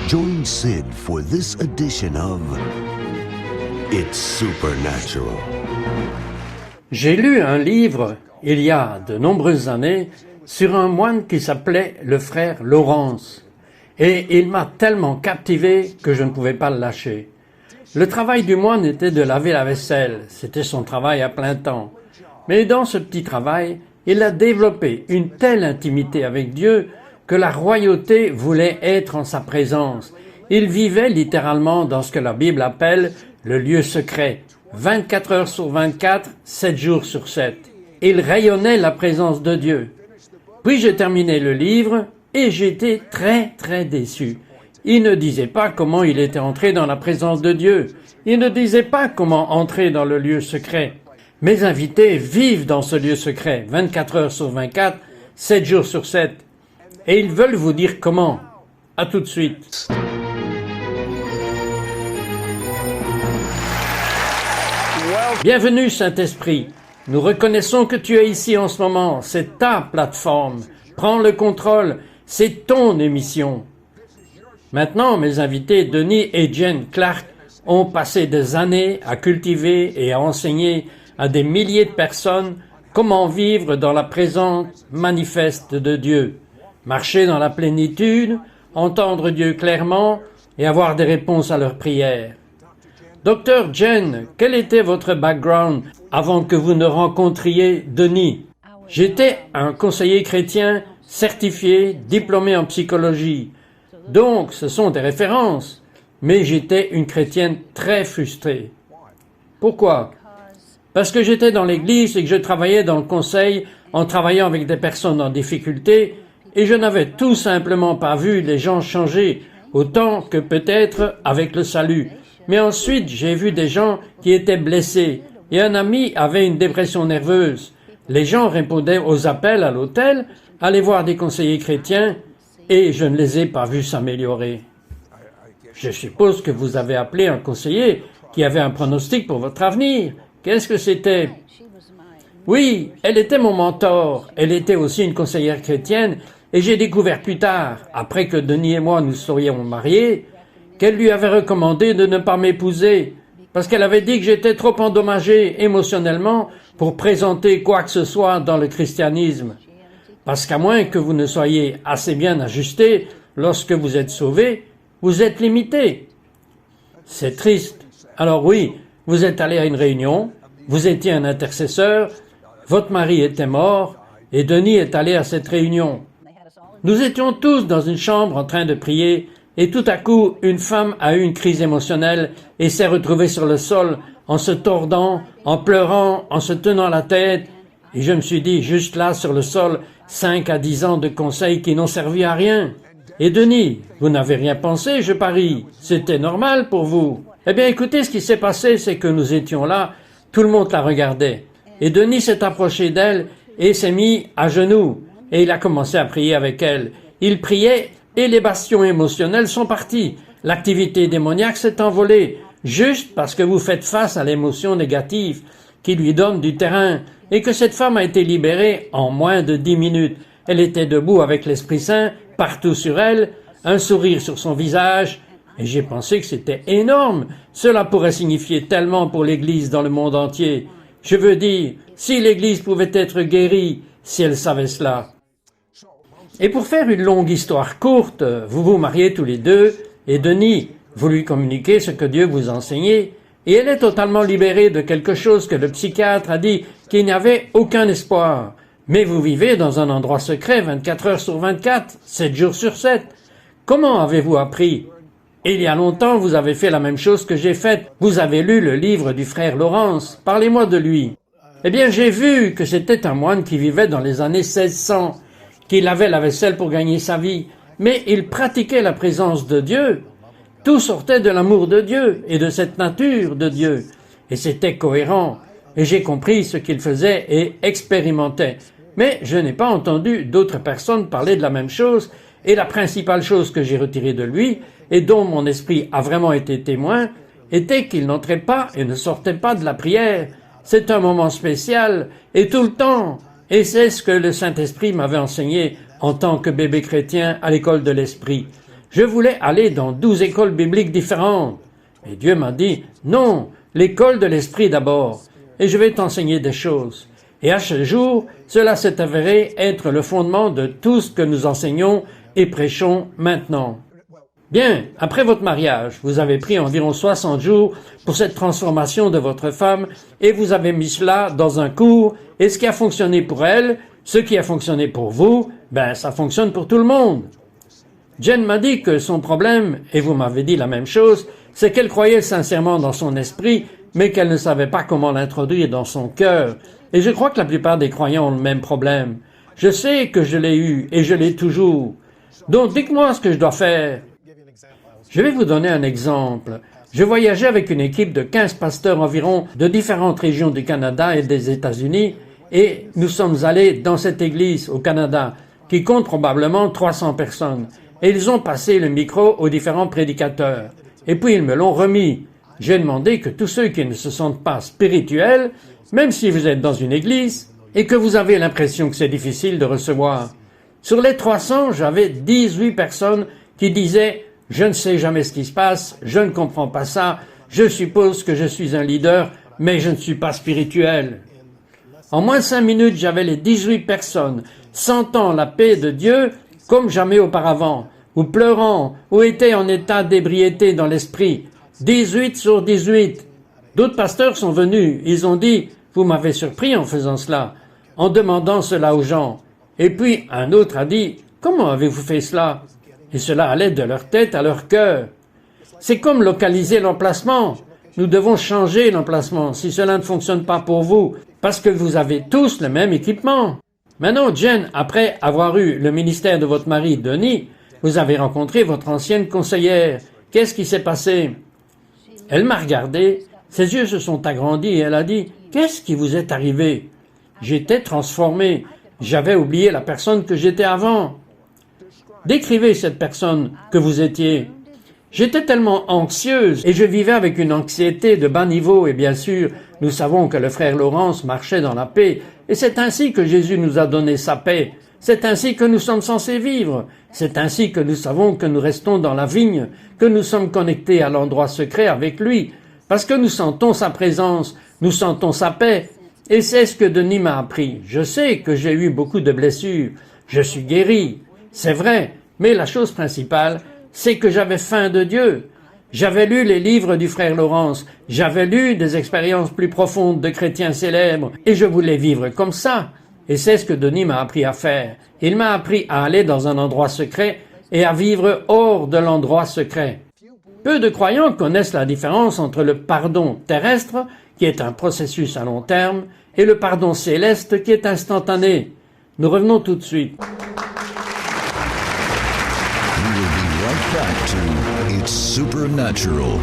Join Sid for this edition of It's Supernatural. J'ai lu un livre, il y a de nombreuses années, sur un moine qui s'appelait le frère Laurence. Et il m'a tellement captivé que je ne pouvais pas le lâcher. Le travail du moine était de laver la vaisselle, c'était son travail à plein temps. Mais dans ce petit travail, il a développé une telle intimité avec Dieu que la royauté voulait être en sa présence. Il vivait littéralement dans ce que la Bible appelle le lieu secret, 24 heures sur 24, 7 jours sur 7. Il rayonnait la présence de Dieu. Puis j'ai terminé le livre et j'étais très très déçu. Il ne disait pas comment il était entré dans la présence de Dieu. Il ne disait pas comment entrer dans le lieu secret. Mes invités vivent dans ce lieu secret, 24 heures sur 24, 7 jours sur 7. Et ils veulent vous dire comment. À tout de suite. Bienvenue Saint-Esprit. Nous reconnaissons que tu es ici en ce moment. C'est ta plateforme. Prends le contrôle. C'est ton émission. Maintenant, mes invités Denis et Jen Clark ont passé des années à cultiver et à enseigner à des milliers de personnes comment vivre dans la présence manifeste de Dieu. Marcher dans la plénitude, entendre Dieu clairement et avoir des réponses à leurs prières. Docteur Jen, quel était votre background avant que vous ne rencontriez Denis? J'étais un conseiller chrétien certifié, diplômé en psychologie. Donc, ce sont des références. Mais j'étais une chrétienne très frustrée. Pourquoi? Parce que j'étais dans l'église et que je travaillais dans le conseil en travaillant avec des personnes en difficulté et je n'avais tout simplement pas vu les gens changer autant que peut-être avec le salut. Mais ensuite, j'ai vu des gens qui étaient blessés et un ami avait une dépression nerveuse. Les gens répondaient aux appels à l'hôtel, allaient voir des conseillers chrétiens et je ne les ai pas vus s'améliorer. Je suppose que vous avez appelé un conseiller qui avait un pronostic pour votre avenir. Qu'est-ce que c'était? Oui, elle était mon mentor. Elle était aussi une conseillère chrétienne et j'ai découvert plus tard, après que Denis et moi nous serions mariés, qu'elle lui avait recommandé de ne pas m'épouser parce qu'elle avait dit que j'étais trop endommagé émotionnellement pour présenter quoi que ce soit dans le christianisme. Parce qu'à moins que vous ne soyez assez bien ajusté lorsque vous êtes sauvé, vous êtes limité. C'est triste. Alors oui, vous êtes allé à une réunion, vous étiez un intercesseur, votre mari était mort et Denis est allé à cette réunion. Nous étions tous dans une chambre en train de prier et tout à coup, une femme a eu une crise émotionnelle et s'est retrouvée sur le sol en se tordant, en pleurant, en se tenant la tête. Et je me suis dit, juste là sur le sol, 5 à 10 ans de conseils qui n'ont servi à rien. Et Denis, vous n'avez rien pensé, je parie. C'était normal pour vous. Eh bien, écoutez, ce qui s'est passé, c'est que nous étions là, tout le monde la regardait. Et Denis s'est approché d'elle et s'est mis à genoux. Et il a commencé à prier avec elle. Il priait et les bastions émotionnels sont partis. L'activité démoniaque s'est envolée, juste parce que vous faites face à l'émotion négative qui lui donne du terrain et que cette femme a été libérée en moins de 10 minutes. Elle était debout avec l'Esprit Saint, partout sur elle, un sourire sur son visage, et j'ai pensé que c'était énorme. Cela pourrait signifier tellement pour l'Église dans le monde entier. Je veux dire, si l'Église pouvait être guérie, si elle savait cela. Et pour faire une longue histoire courte, vous vous mariez tous les deux, et Denis, vous lui communiquez ce que Dieu vous enseignait, et elle est totalement libérée de quelque chose que le psychiatre a dit qu'il n'y avait aucun espoir. Mais vous vivez dans un endroit secret 24 heures sur 24, 7 jours sur 7. Comment avez-vous appris? Il y a longtemps, vous avez fait la même chose que j'ai faite. Vous avez lu le livre du frère Laurence. Parlez-moi de lui. Eh bien, j'ai vu que c'était un moine qui vivait dans les années 1600, qu'il lavait la vaisselle pour gagner sa vie, mais il pratiquait la présence de Dieu. Tout sortait de l'amour de Dieu et de cette nature de Dieu. Et c'était cohérent. Et j'ai compris ce qu'il faisait et expérimentait. Mais je n'ai pas entendu d'autres personnes parler de la même chose. Et la principale chose que j'ai retirée de lui, et dont mon esprit a vraiment été témoin, était qu'il n'entrait pas et ne sortait pas de la prière. C'est un moment spécial, et tout le temps. Et c'est ce que le Saint-Esprit m'avait enseigné en tant que bébé chrétien à l'école de l'Esprit. Je voulais aller dans 12 écoles bibliques différentes. Et Dieu m'a dit, non, l'école de l'esprit d'abord, et je vais t'enseigner des choses. Et à ce jour, cela s'est avéré être le fondement de tout ce que nous enseignons et prêchons maintenant. Bien, après votre mariage, vous avez pris environ 60 jours pour cette transformation de votre femme et vous avez mis cela dans un cours et ce qui a fonctionné pour elle, ce qui a fonctionné pour vous, ça fonctionne pour tout le monde. Jen m'a dit que son problème, et vous m'avez dit la même chose, c'est qu'elle croyait sincèrement dans son esprit, mais qu'elle ne savait pas comment l'introduire dans son cœur. Et je crois que la plupart des croyants ont le même problème. Je sais que je l'ai eu et je l'ai toujours. Donc dites-moi ce que je dois faire. Je vais vous donner un exemple. Je voyageais avec une équipe de 15 pasteurs environ de différentes régions du Canada et des États-Unis et nous sommes allés dans cette église au Canada qui compte probablement 300 personnes. Et ils ont passé le micro aux différents prédicateurs. Et puis ils me l'ont remis. J'ai demandé que tous ceux qui ne se sentent pas spirituels, même si vous êtes dans une église, et que vous avez l'impression que c'est difficile de recevoir. Sur les 300, j'avais 18 personnes qui disaient « Je ne sais jamais ce qui se passe, je ne comprends pas ça, je suppose que je suis un leader, mais je ne suis pas spirituel. » En moins de 5 minutes, j'avais les 18 personnes sentant la paix de Dieu comme jamais auparavant, ou pleurant, ou étaient en état d'ébriété dans l'esprit. 18 sur 18. D'autres pasteurs sont venus, ils ont dit « Vous m'avez surpris en faisant cela, en demandant cela aux gens. » Et puis un autre a dit « Comment avez-vous fait cela ?» Et cela allait de leur tête à leur cœur. C'est comme localiser l'emplacement. Nous devons changer l'emplacement si cela ne fonctionne pas pour vous, parce que vous avez tous le même équipement. Maintenant, Jen, après avoir eu le ministère de votre mari, Denis, vous avez rencontré votre ancienne conseillère. Qu'est-ce qui s'est passé? Elle m'a regardé, ses yeux se sont agrandis et elle a dit « Qu'est-ce qui vous est arrivé ?» J'étais transformé. J'avais oublié la personne que j'étais avant. Décrivez cette personne que vous étiez. J'étais tellement anxieuse et je vivais avec une anxiété de bas niveau et bien sûr, nous savons que le frère Laurence marchait dans la paix et c'est ainsi que Jésus nous a donné sa paix. C'est ainsi que nous sommes censés vivre. C'est ainsi que nous savons que nous restons dans la vigne, que nous sommes connectés à l'endroit secret avec lui, parce que nous sentons sa présence, nous sentons sa paix. Et c'est ce que Denis m'a appris. Je sais que j'ai eu beaucoup de blessures. Je suis guéri. C'est vrai, mais la chose principale, c'est que j'avais faim de Dieu. J'avais lu les livres du frère Laurence, j'avais lu des expériences plus profondes de chrétiens célèbres, et je voulais vivre comme ça. Et c'est ce que Denis m'a appris à faire. Il m'a appris à aller dans un endroit secret et à vivre hors de l'endroit secret. Peu de croyants connaissent la différence entre le pardon terrestre, qui est un processus à long terme, et le pardon céleste, qui est instantané. Nous revenons tout de suite. We will be right back to It's Supernatural.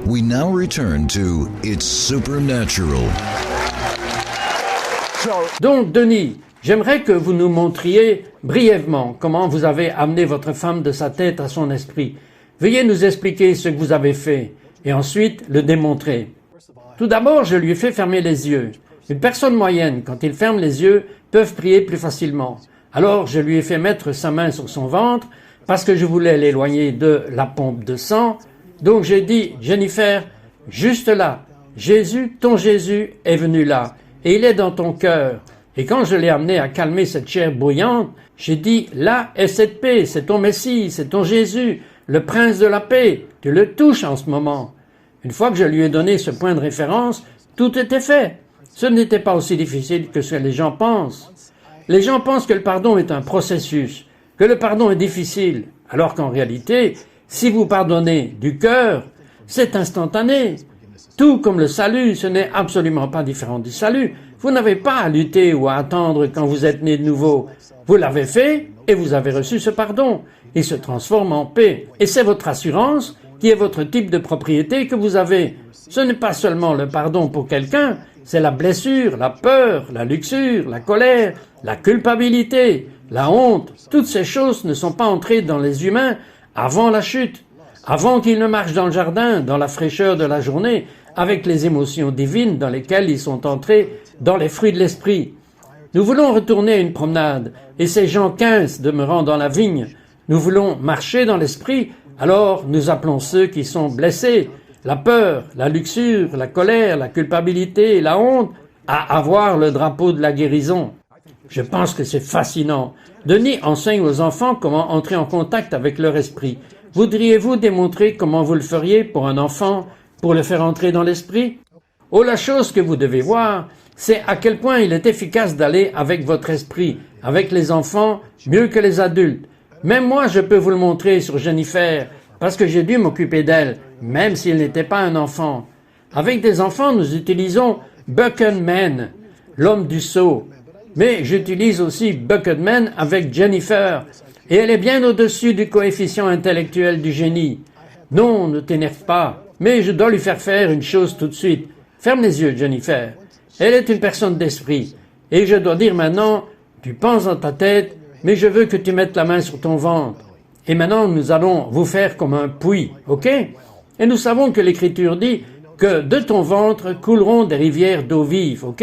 We now return to It's Supernatural. Donc, Denis, j'aimerais que vous nous montriez brièvement comment vous avez amené votre femme de sa tête à son esprit. Veuillez nous expliquer ce que vous avez fait et ensuite le démontrer. Tout d'abord, je lui ai fait fermer les yeux. Une personne moyenne, quand il ferme les yeux, peut prier plus facilement. Alors, je lui ai fait mettre sa main sur son ventre parce que je voulais l'éloigner de la pompe de sang. Donc j'ai dit, Jennifer, juste là, Jésus, ton Jésus est venu là, et il est dans ton cœur. Et quand je l'ai amené à calmer cette chair bruyante, j'ai dit, là est cette paix, c'est ton Messie, c'est ton Jésus, le prince de la paix, tu le touches en ce moment. Une fois que je lui ai donné ce point de référence, tout était fait. Ce n'était pas aussi difficile que ce que les gens pensent. Les gens pensent que le pardon est un processus, que le pardon est difficile, alors qu'en réalité, si vous pardonnez du cœur, c'est instantané. Tout comme le salut, ce n'est absolument pas différent du salut. Vous n'avez pas à lutter ou à attendre quand vous êtes né de nouveau. Vous l'avez fait et vous avez reçu ce pardon. Il se transforme en paix. Et c'est votre assurance qui est votre type de propriété que vous avez. Ce n'est pas seulement le pardon pour quelqu'un, c'est la blessure, la peur, la luxure, la colère, la culpabilité, la honte. Toutes ces choses ne sont pas entrées dans les humains avant la chute, avant qu'ils ne marchent dans le jardin, dans la fraîcheur de la journée, avec les émotions divines dans lesquelles ils sont entrés dans les fruits de l'esprit. Nous voulons retourner à une promenade, et ces Jean 15 demeurant dans la vigne, nous voulons marcher dans l'esprit, alors nous appelons ceux qui sont blessés, la peur, la luxure, la colère, la culpabilité et la honte, à avoir le drapeau de la guérison. Je pense que c'est fascinant. Denis enseigne aux enfants comment entrer en contact avec leur esprit. Voudriez-vous démontrer comment vous le feriez pour un enfant, pour le faire entrer dans l'esprit? Oh, la chose que vous devez voir, c'est à quel point il est efficace d'aller avec votre esprit, avec les enfants, mieux que les adultes. Même moi, je peux vous le montrer sur Jennifer, parce que j'ai dû m'occuper d'elle, même s'il n'était pas un enfant. Avec des enfants, nous utilisons Bucketman, l'homme du seau. Mais j'utilise aussi Bucketman avec Jennifer, et elle est bien au-dessus du coefficient intellectuel du génie. Non, ne t'énerve pas, mais je dois lui faire une chose tout de suite. Ferme les yeux, Jennifer. Elle est une personne d'esprit, et je dois dire maintenant, tu penses dans ta tête, mais je veux que tu mettes la main sur ton ventre. Et maintenant, nous allons vous faire comme un puits, ok? Et nous savons que l'Écriture dit que de ton ventre couleront des rivières d'eau vive, ok?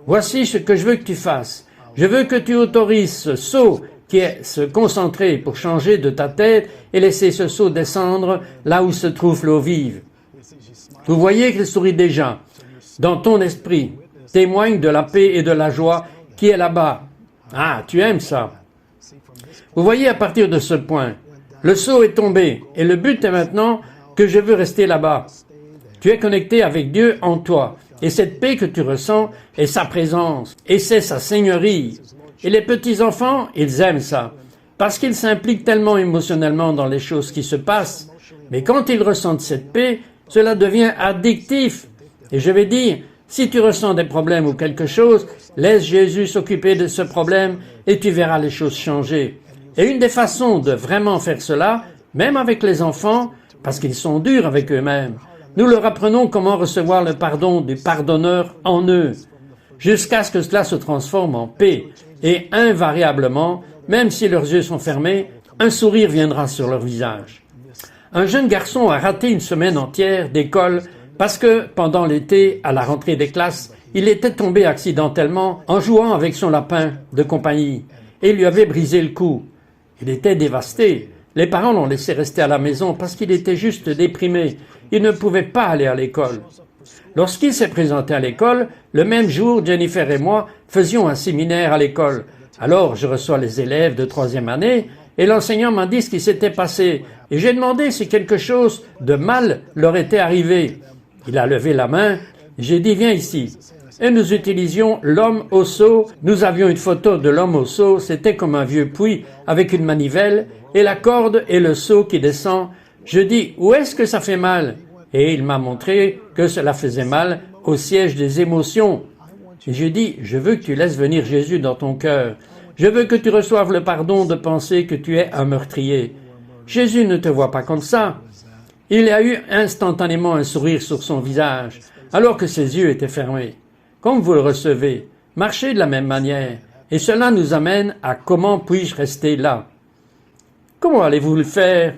Voici ce que je veux que tu fasses. Je veux que tu autorises ce seau qui est se concentrer pour changer de ta tête et laisser ce seau descendre là où se trouve l'eau vive. Vous voyez qu'il sourit déjà. Dans ton esprit, témoigne de la paix et de la joie qui est là-bas. Ah, tu aimes ça. Vous voyez à partir de ce point, le seau est tombé et le but est maintenant que je veux rester là-bas. Tu es connecté avec Dieu en toi et cette paix que tu ressens est sa présence et c'est sa seigneurie. Et les petits-enfants, ils aiment ça parce qu'ils s'impliquent tellement émotionnellement dans les choses qui se passent. Mais quand ils ressentent cette paix, cela devient addictif. Et je vais dire, si tu ressens des problèmes ou quelque chose, laisse Jésus s'occuper de ce problème et tu verras les choses changer. Et une des façons de vraiment faire cela, même avec les enfants, parce qu'ils sont durs avec eux-mêmes, nous leur apprenons comment recevoir le pardon du pardonneur en eux, jusqu'à ce que cela se transforme en paix. Et invariablement, même si leurs yeux sont fermés, un sourire viendra sur leur visage. Un jeune garçon a raté une semaine entière d'école parce que, pendant l'été, à la rentrée des classes, il était tombé accidentellement en jouant avec son lapin de compagnie et il lui avait brisé le cou. Il était dévasté. Les parents l'ont laissé rester à la maison parce qu'il était juste déprimé. Il ne pouvait pas aller à l'école. Lorsqu'il s'est présenté à l'école, le même jour, Jennifer et moi faisions un séminaire à l'école. Alors, je reçois les élèves de 3e année et l'enseignant m'a dit ce qui s'était passé. Et j'ai demandé si quelque chose de mal leur était arrivé. Il a levé la main. J'ai dit, viens ici. Et nous utilisions l'homme au seau. Nous avions une photo de l'homme au seau. C'était comme un vieux puits avec une manivelle et la corde et le seau qui descend. Je dis, où est-ce que ça fait mal? Et il m'a montré que cela faisait mal au siège des émotions. Et j'ai dit, je veux que tu laisses venir Jésus dans ton cœur. Je veux que tu reçoives le pardon de penser que tu es un meurtrier. Jésus ne te voit pas comme ça. Il a eu instantanément un sourire sur son visage, alors que ses yeux étaient fermés. Comme vous le recevez, marchez de la même manière, et cela nous amène à comment puis-je rester là. Comment allez-vous le faire?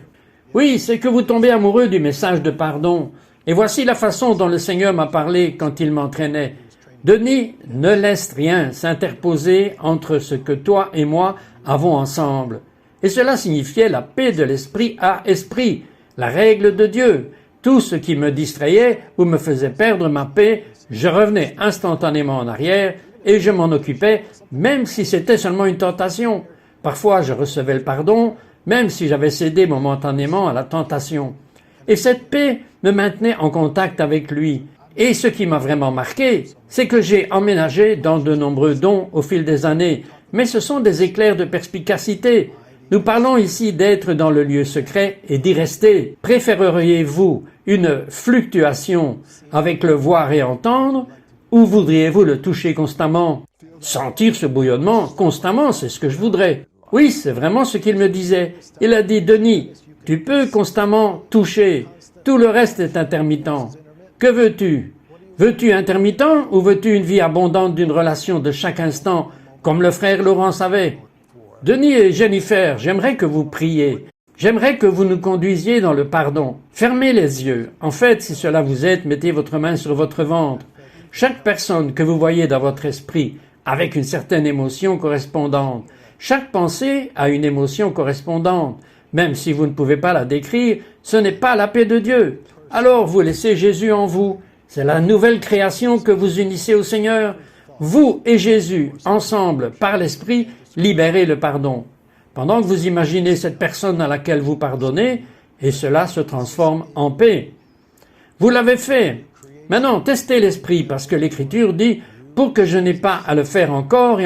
Oui, c'est que vous tombez amoureux du message de pardon. Et voici la façon dont le Seigneur m'a parlé quand il m'entraînait. Denis, ne laisse rien s'interposer entre ce que toi et moi avons ensemble. Et cela signifiait la paix de l'esprit à esprit, la règle de Dieu. Tout ce qui me distrayait ou me faisait perdre ma paix, je revenais instantanément en arrière et je m'en occupais, même si c'était seulement une tentation. Parfois, je recevais le pardon, même si j'avais cédé momentanément à la tentation. Et cette paix me maintenait en contact avec lui. Et ce qui m'a vraiment marqué, c'est que j'ai emménagé dans de nombreux dons au fil des années, mais ce sont des éclairs de perspicacité. Nous parlons ici d'être dans le lieu secret et d'y rester. Préféreriez-vous une fluctuation avec le voir et entendre, ou voudriez-vous le toucher constamment? Sentir ce bouillonnement constamment, c'est ce que je voudrais. Oui, c'est vraiment ce qu'il me disait. Il a dit, Denis, Tu peux constamment toucher. Tout le reste est intermittent. Que veux-tu? Veux-tu intermittent ou veux-tu une vie abondante d'une relation de chaque instant, comme le frère Laurence avait? Denis et Jennifer, j'aimerais que vous priez. J'aimerais que vous nous conduisiez dans le pardon. Fermez les yeux. En fait, si cela vous aide, mettez votre main sur votre ventre. Chaque personne que vous voyez dans votre esprit, avec une certaine émotion correspondante. Chaque pensée a une émotion correspondante. Même si vous ne pouvez pas la décrire, ce n'est pas la paix de Dieu. Alors vous laissez Jésus en vous. C'est la nouvelle création que vous unissez au Seigneur. Vous et Jésus, ensemble, par l'Esprit, libérez le pardon. Pendant que vous imaginez cette personne à laquelle vous pardonnez, et cela se transforme en paix. Vous l'avez fait. Maintenant, testez l'Esprit, parce que l'Écriture dit « pour que je n'ai pas à le faire encore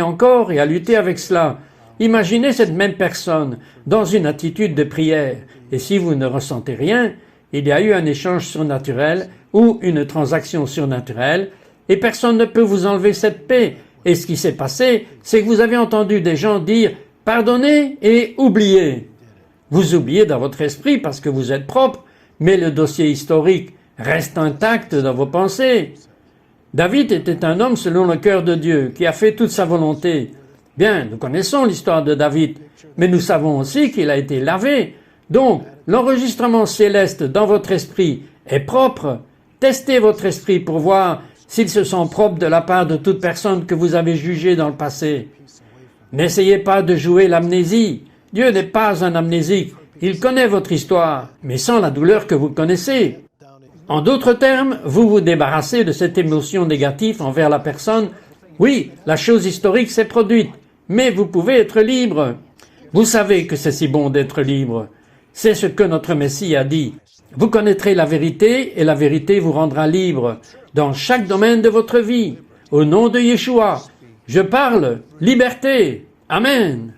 et à lutter avec cela ». Imaginez cette même personne dans une attitude de prière, et si vous ne ressentez rien, il y a eu un échange surnaturel ou une transaction surnaturelle, et personne ne peut vous enlever cette paix. Et ce qui s'est passé, c'est que vous avez entendu des gens dire « pardonnez et oubliez ». Vous oubliez dans votre esprit parce que vous êtes propre, mais le dossier historique reste intact dans vos pensées. David était un homme selon le cœur de Dieu, qui a fait toute sa volonté. Bien, nous connaissons l'histoire de David, mais nous savons aussi qu'il a été lavé. Donc, l'enregistrement céleste dans votre esprit est propre. Testez votre esprit pour voir s'il se sent propre de la part de toute personne que vous avez jugée dans le passé. N'essayez pas de jouer l'amnésie. Dieu n'est pas un amnésique. Il connaît votre histoire, mais sans la douleur que vous connaissez. En d'autres termes, vous vous débarrassez de cette émotion négative envers la personne. Oui, la chose historique s'est produite, mais vous pouvez être libre. Vous savez que c'est si bon d'être libre. C'est ce que notre Messie a dit. Vous connaîtrez la vérité et la vérité vous rendra libre dans chaque domaine de votre vie. Au nom de Yeshua, je parle liberté. Amen.